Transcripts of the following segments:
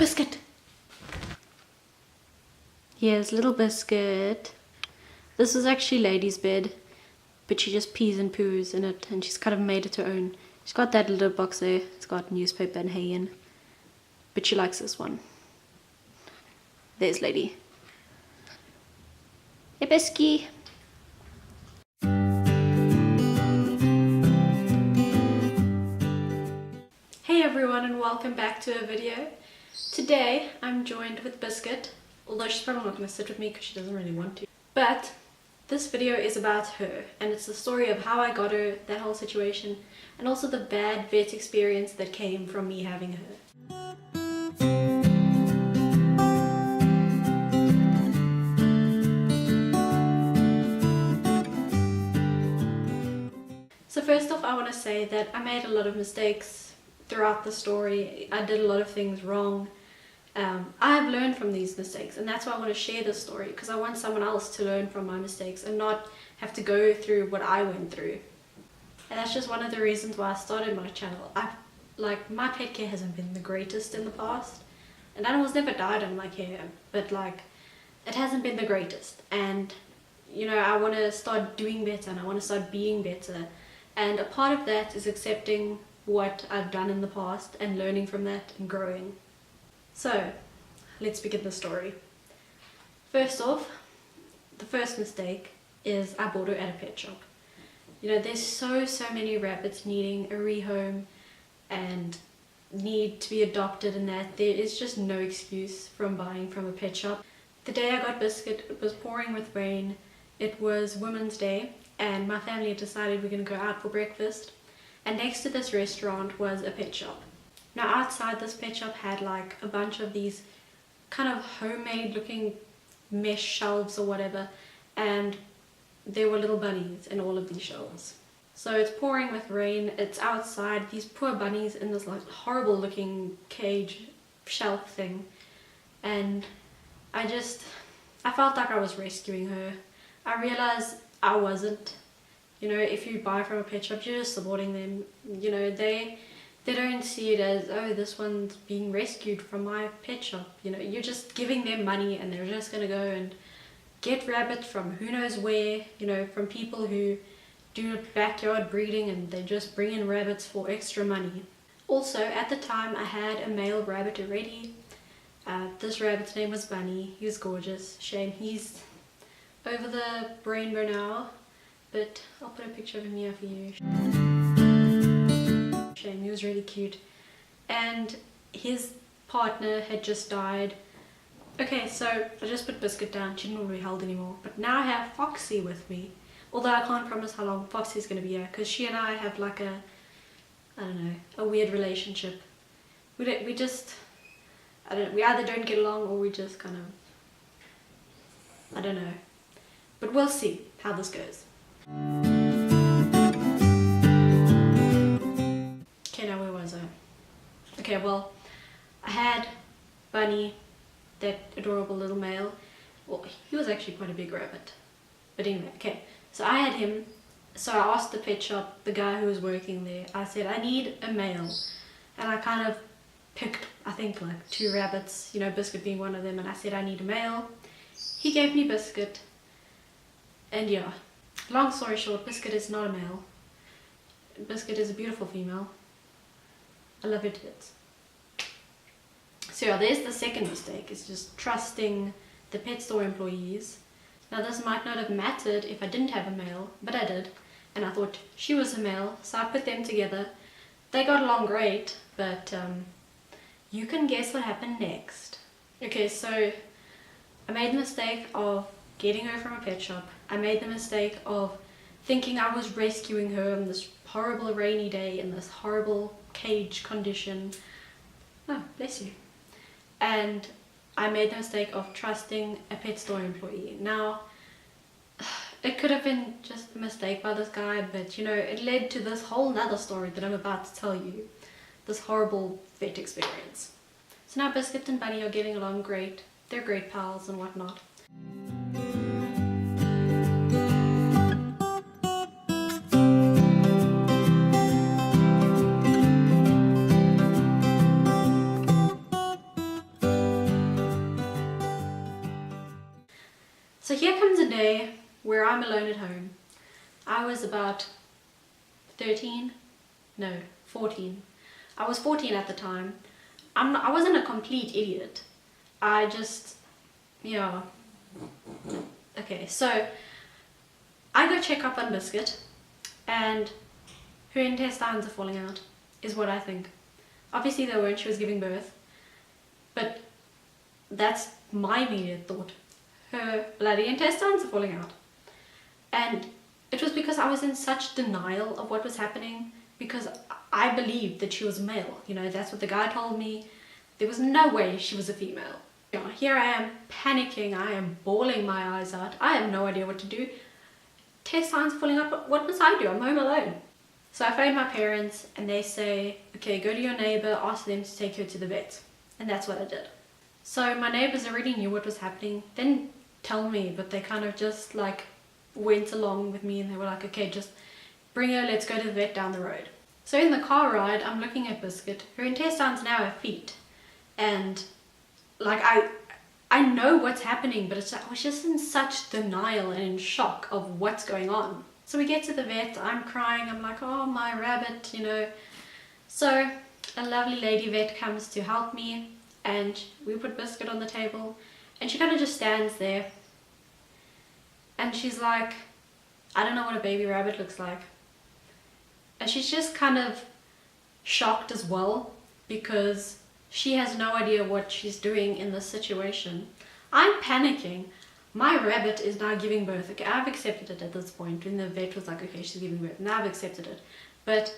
Biscuit! Here's little Biscuit. This is actually Lady's bed, but she just pees and poos in it, and she's kind of made it her own. She's got that little box there. It's got newspaper and hay in, but she likes this one. There's Lady. Hey, Bisky. Hey everyone, and welcome back to a video. Today I'm joined with Biscuit, although she's probably not going to sit with me because she doesn't really want to. But this video is about her, and it's the story of how I got her, that whole situation, and also the bad vet experience that came from me having her. So first off, I want to say that I made a lot of mistakes throughout the story. I did a lot of things wrong. I have learned from these mistakes, and that's why I want to share this story, because I want someone else to learn from my mistakes and not have to go through what I went through. And that's just one of the reasons why I started my channel. My pet care hasn't been the greatest in the past, and animals never died in my care, but it hasn't been the greatest. And I want to start doing better, and I want to start being better. And a part of that is accepting what I've done in the past and learning from that and growing. So, let's begin the story. First off, the first mistake is I bought her at a pet shop. There's so many rabbits needing a rehome and need to be adopted, and that there is just no excuse from buying from a pet shop. The day I got Biscuit, it was pouring with rain. It was Women's Day, and my family had decided we're going to go out for breakfast. And next to this restaurant was a pet shop. Now outside this pet shop had a bunch of these kind of homemade looking mesh shelves or whatever, and there were little bunnies in all of these shelves. So it's pouring with rain, it's outside, these poor bunnies in this horrible looking cage shelf thing, and I felt like I was rescuing her. I realized I wasn't. If you buy from a pet shop, you're just supporting them. They don't see it as, oh, this one's being rescued from my pet shop. You're just giving them money, and they're just going to go and get rabbits from who knows where, from people who do backyard breeding, and they just bring in rabbits for extra money. Also, at the time, I had a male rabbit already. This rabbit's name was Bunny. He was gorgeous. Shame he's over the rainbow now, but I'll put a picture of him here for you. Shame, he was really cute. And his partner had just died. Okay, so I just put Biscuit down. She didn't want to be held anymore. But now I have Foxy with me. Although I can't promise how long Foxy's going to be here, because she and I have a weird relationship. We either don't get along, or we just kind of, I don't know. But we'll see how this goes. Okay, now where was I? Okay, well, I had Bunny, that adorable little male. Well, he was actually quite a big rabbit. But anyway, okay, so I had him. So I asked the pet shop, the guy who was working there, I said, I need a male. And I kind of picked, I think, 2 rabbits, Biscuit being one of them, and I said, I need a male. He gave me Biscuit. And yeah, long story short, Biscuit is not a male. Biscuit is a beautiful female. I love her to bits. So yeah, there's the second mistake, is just trusting the pet store employees. Now this might not have mattered if I didn't have a male, but I did. And I thought she was a male, so I put them together. They got along great, but you can guess what happened next. Okay, so I made the mistake of getting her from a pet shop. I made the mistake of thinking I was rescuing her on this horrible rainy day in this horrible cage condition. Oh, bless you. And I made the mistake of trusting a pet store employee. Now, it could have been just a mistake by this guy, but it led to this whole nother story that I'm about to tell you. This horrible vet experience. So now Biscuit and Bunny are getting along great. They're great pals and whatnot. So here comes a day where I'm alone at home. I was about 13, no, 14. I was 14 at the time. I wasn't a complete idiot. I just, yeah. Okay, so I go check up on Biscuit and her intestines are falling out, is what I think. Obviously they weren't, she was giving birth. But that's my immediate thought. Her bloody intestines are falling out. And it was because I was in such denial of what was happening, because I believed that she was male. You know, that's what the guy told me. There was no way she was a female. Here I am panicking, I am bawling my eyes out. I have no idea what to do. Intestines falling out, but what must I do? I'm home alone. So I phoned my parents and they say, okay, go to your neighbor, ask them to take her to the vet. And that's what I did. So my neighbors already knew what was happening. They didn't tell me, but they kind of just like went along with me and they were like, okay, just bring her, let's go to the vet down the road. So in the car ride, I'm looking at Biscuit. Her intestines now have feet. And like I know what's happening, but I was just in such denial and in shock of what's going on. So we get to the vet, I'm crying, I'm like, oh my rabbit, you know. So a lovely lady vet comes to help me and we put Biscuit on the table and she kind of just stands there and she's like, I don't know what a baby rabbit looks like. And she's just kind of shocked as well because she has no idea what she's doing in this situation. I'm panicking. My rabbit is now giving birth. Okay, I've accepted it at this point. When the vet was like, okay, she's giving birth. Now I've accepted it. But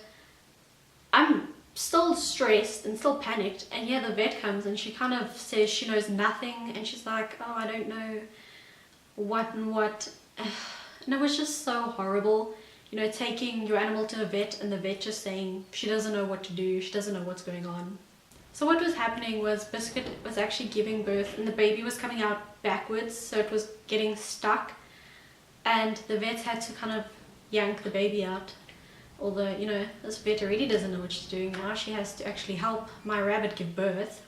I'm still stressed and still panicked. And yeah, the vet comes and she kind of says she knows nothing. And she's like, oh, I don't know what and what. And it was just so horrible. You know, taking your animal to a vet and the vet just saying she doesn't know what to do. She doesn't know what's going on. So what was happening was Biscuit was actually giving birth and the baby was coming out backwards, so it was getting stuck and the vet had to kind of yank the baby out. Although, you know, this vet already doesn't know what she's doing now. She has to actually help my rabbit give birth.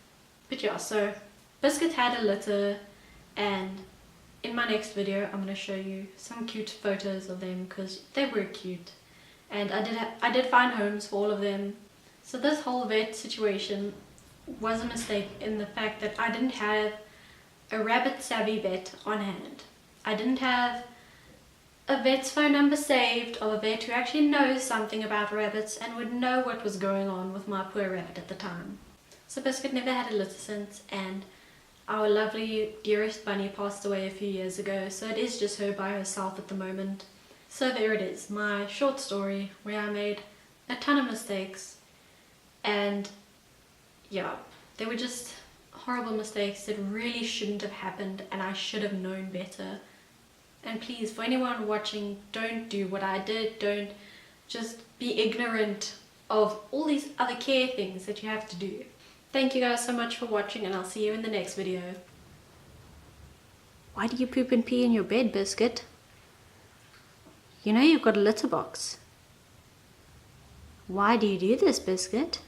But yeah, so Biscuit had a litter and in my next video I'm going to show you some cute photos of them because they were cute. And I did find homes for all of them. So this whole vet situation was a mistake in the fact that I didn't have a rabbit savvy vet on hand. I didn't have a vet's phone number saved of a vet who actually knows something about rabbits and would know what was going on with my poor rabbit at the time. So Biscuit never had a litter since and our lovely dearest bunny passed away a few years ago, so it is just her by herself at the moment. So there it is, my short story where I made a ton of mistakes and yeah, they were just horrible mistakes that really shouldn't have happened and I should have known better. And please, for anyone watching, don't do what I did. Don't just be ignorant of all these other care things that you have to do. Thank you guys so much for watching and I'll see you in the next video. Why do you poop and pee in your bed, Biscuit? You know you've got a litter box. Why do you do this, Biscuit?